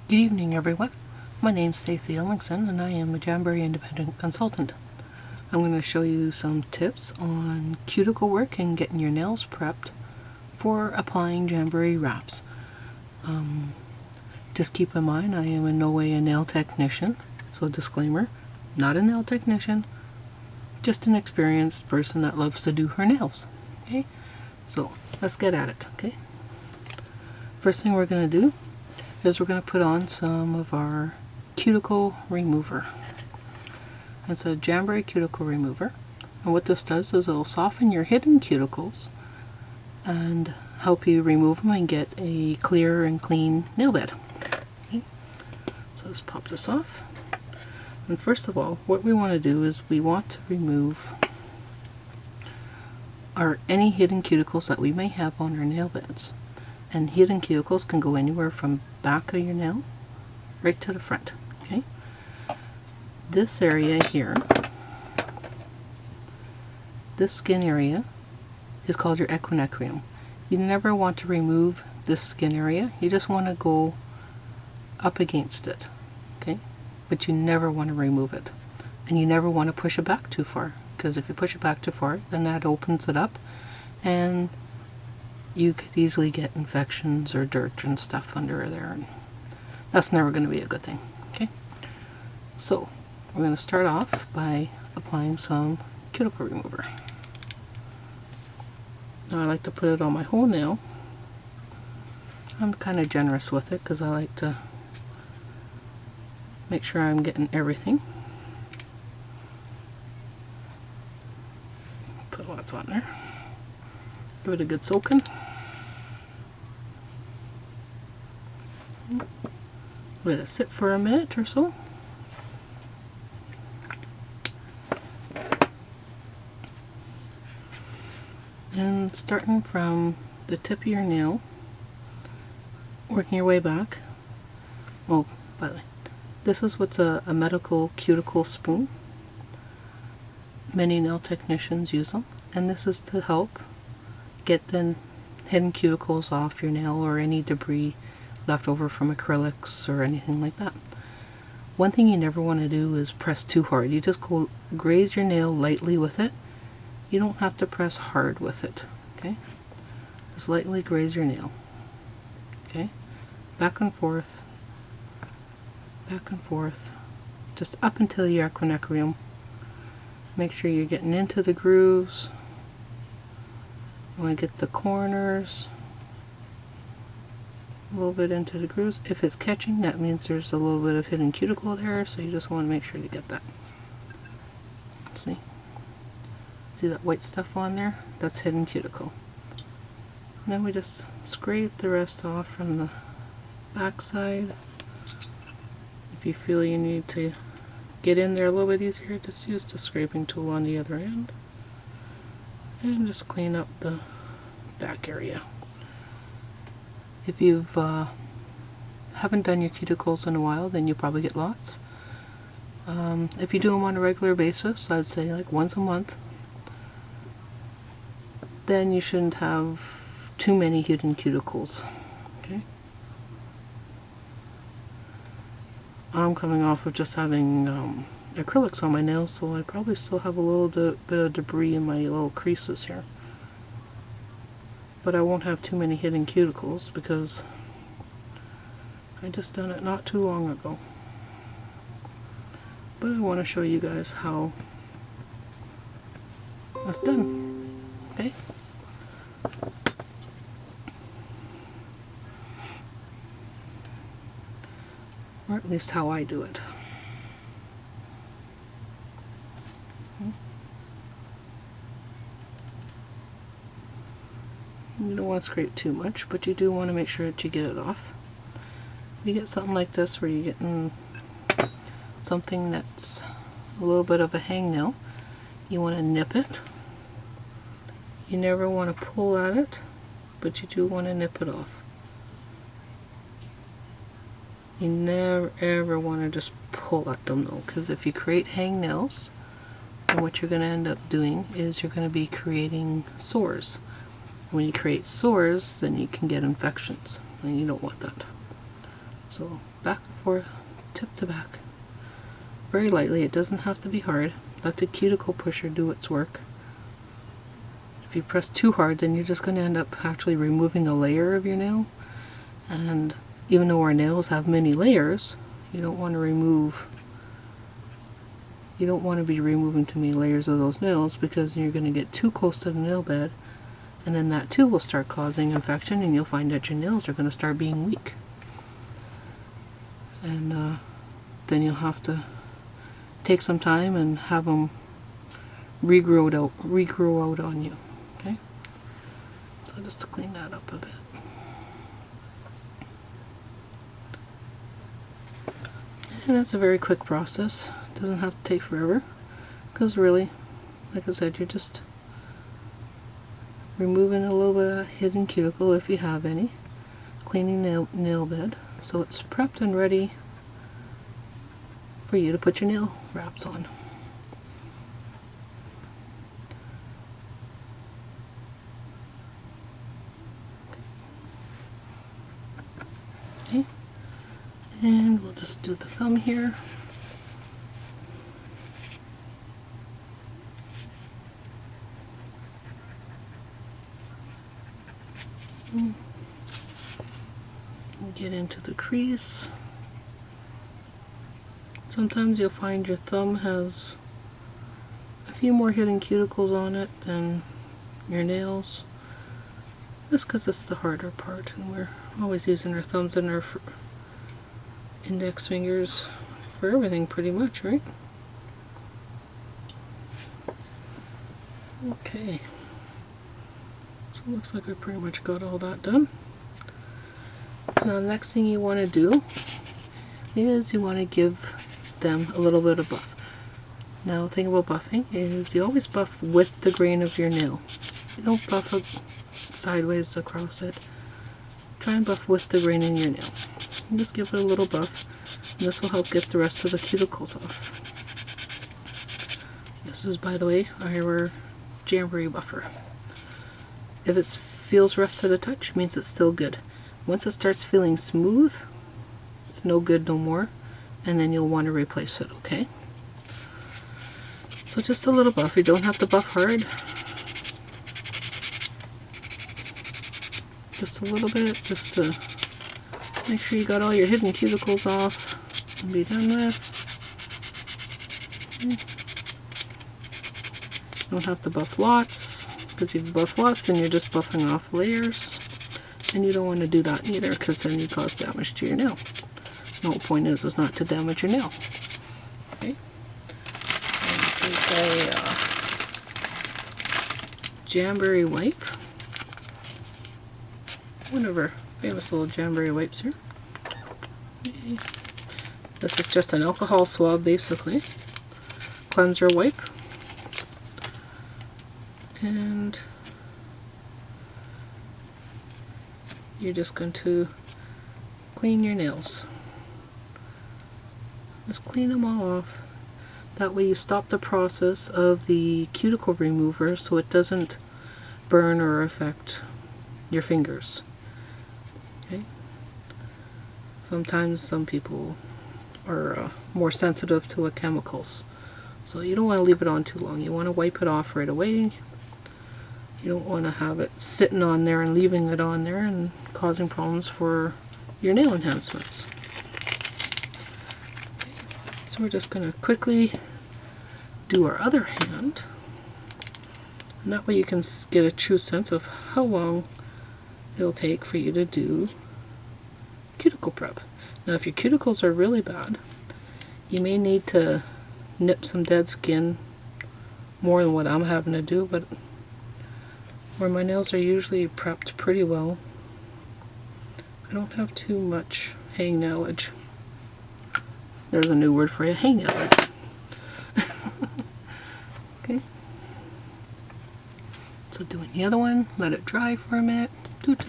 Good evening, everyone. My name's Stacy-N.A.T and I am a Jamberry independent consultant. I'm going to show you some tips on cuticle work and getting your nails prepped for applying Jamberry wraps. Just keep in mind, I am in no way a nail technician, so disclaimer, not a nail technician, just an experienced person that loves to do her nails. Okay, so let's get at it. Okay, first thing we're going to do is we're going to put on some of our cuticle remover. It's a Jamberry Cuticle Remover, and what this does is it'll soften your hidden cuticles and help you remove them and get a clear and clean nail bed. Okay. So let's pop this off. And first of all, what we want to do is we want to remove any hidden cuticles that we may have on our nail beds. And hidden cuticles can go anywhere from back of your nail right to the front. Okay, this area here, this skin area, is called your equinocrium. You never want to remove this skin area. You just want to go up against it. Okay, but you never want to remove it, and you never want to push it back too far, because if you push it back too far, then that opens it up, and you could easily get infections or dirt and stuff under there, and that's never going to be a good thing. Okay, so we're going to start off by applying some cuticle remover. Now I like to put it on my whole nail. I'm kind of generous with it because I like to make sure I'm getting everything. Put lots on there. Give it a good soaking. Let it sit for a minute or so. And starting from the tip of your nail, working your way back. Oh, by the way, this is what's a medical cuticle spoon. Many nail technicians use them, and this is to help get the hidden cuticles off your nail or any debris left over from acrylics or anything like that. One thing you never want to do is press too hard. You just go graze your nail lightly with it. You don't have to press hard with it. Okay, just lightly graze your nail. Okay, back and forth, just up until your equinocrium. Make sure you're getting into the grooves. You want to get the corners a little bit into the grooves. If it's catching, that means there's a little bit of hidden cuticle there, so you just want to make sure to get that. See that white stuff on there? That's hidden cuticle. And then we just scrape the rest off from the back side. If you feel you need to get in there a little bit easier, just use the scraping tool on the other end. And just clean up the back area. If you haven't done your cuticles in a while, then you probably get lots. If you do them on a regular basis, I'd say like once a month, then you shouldn't have too many hidden cuticles. Okay. I'm coming off of just having acrylics on my nails, so I probably still have a little bit of debris in my little creases here. But I won't have too many hidden cuticles because I just done it not too long ago. But I want to show you guys how that's done. Okay? Or at least how I do it. You don't want to scrape too much, but you do want to make sure that you get it off. If you get something like this where you're getting something that's a little bit of a hangnail, you want to nip it. You never want to pull at it, but you do want to nip it off. You never ever want to just pull at them though, because if you create hangnails, then what you're going to end up doing is you're going to be creating sores. When you create sores, then you can get infections, and you don't want that. So back and forth, tip to back. Very lightly, it doesn't have to be hard. Let the cuticle pusher do its work. If you press too hard, then you're just going to end up actually removing a layer of your nail. And even though our nails have many layers, you don't want to be removing too many layers of those nails, because you're going to get too close to the nail bed, and then that too will start causing infection, and you'll find that your nails are going to start being weak. And then you'll have to take some time and have them regrow out on you. Okay, so just to clean that up a bit. And it's a very quick process. It doesn't have to take forever, because really, like I said, you're just removing a little bit of that hidden cuticle if you have any, cleaning nail bed so it's prepped and ready for you to put your nail wraps on. Okay, and we'll just do the thumb here. Get into the crease. Sometimes you'll find your thumb has a few more hidden cuticles on it than your nails. That's because it's the harder part, and we're always using our thumbs and our index fingers for everything pretty much, right? Okay. So it looks like we pretty much got all that done. Now the next thing you want to do is you want to give them a little bit of buff. Now the thing about buffing is you always buff with the grain of your nail. You don't buff it sideways across it. Try and buff with the grain in your nail. And just give it a little buff, and this will help get the rest of the cuticles off. This is, by the way, our Jamberry buffer. If it feels rough to the touch, it means it's still good. Once it starts feeling smooth, it's no good no more, and then you'll want to replace it, okay? So just a little buff. You don't have to buff hard. Just a little bit, just to make sure you got all your hidden cuticles off and be done with. Okay. You don't have to buff lots, because if you buff lots, then you're just buffing off layers. And you don't want to do that either, because then you cause damage to your nail. The whole point is not to damage your nail. Okay. And this is a Jamberry wipe. One of our famous little Jamberry wipes here. Okay. This is just an alcohol swab, basically. Cleanser wipe. And you're just going to clean your nails. Just clean them all off. That way you stop the process of the cuticle remover so it doesn't burn or affect your fingers. Okay. Sometimes some people are more sensitive to chemicals, so you don't want to leave it on too long. You want to wipe it off right away. You don't want to have it sitting on there and leaving it on there and causing problems for your nail enhancements. Okay. So we're just going to quickly do our other hand, and that way you can get a true sense of how long it'll take for you to do cuticle prep. Now if your cuticles are really bad, you may need to nip some dead skin more than what I'm having to do, but where my nails are usually prepped pretty well, I don't have too much hangnailage. There's a new word for you, hangnailage. Okay. So doing the other one, let it dry for a minute. Okay.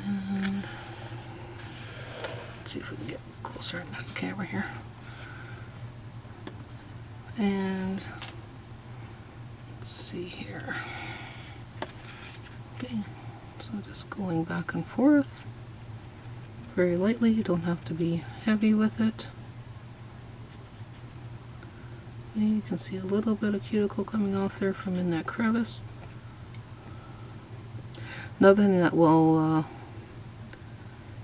And let's see if we can get closer to the camera here. And let's see here. Okay, so just going back and forth very lightly. You don't have to be heavy with it. And you can see a little bit of cuticle coming off there from in that crevice. Another thing that will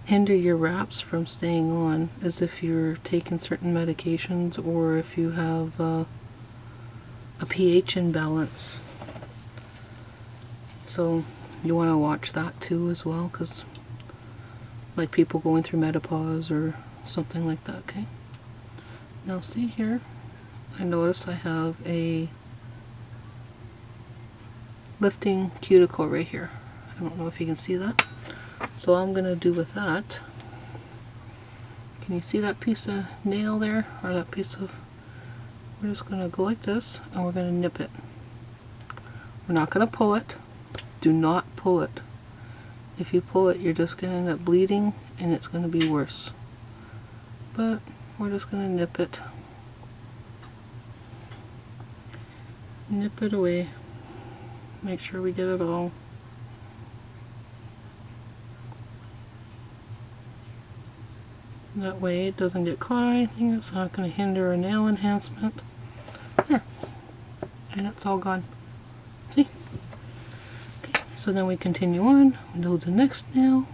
hinder your wraps from staying on is if you're taking certain medications or if you have a pH imbalance. So you want to watch that too as well, because like people going through menopause or something like that. Okay, now see here, I notice I have a lifting cuticle right here. I don't know if you can see that. So all I'm going to do with that, can you see that piece of nail there, or that piece of, we're just going to go like this and we're going to nip it. We're not going to pull it. Do not pull it. If you pull it, you're just going to end up bleeding and it's going to be worse. But we're just going to nip it. Nip it away. Make sure we get it all. That way it doesn't get caught on anything. It's not going to hinder a nail enhancement. There. And it's all gone. See? Okay, so then we continue on. We do the next nail.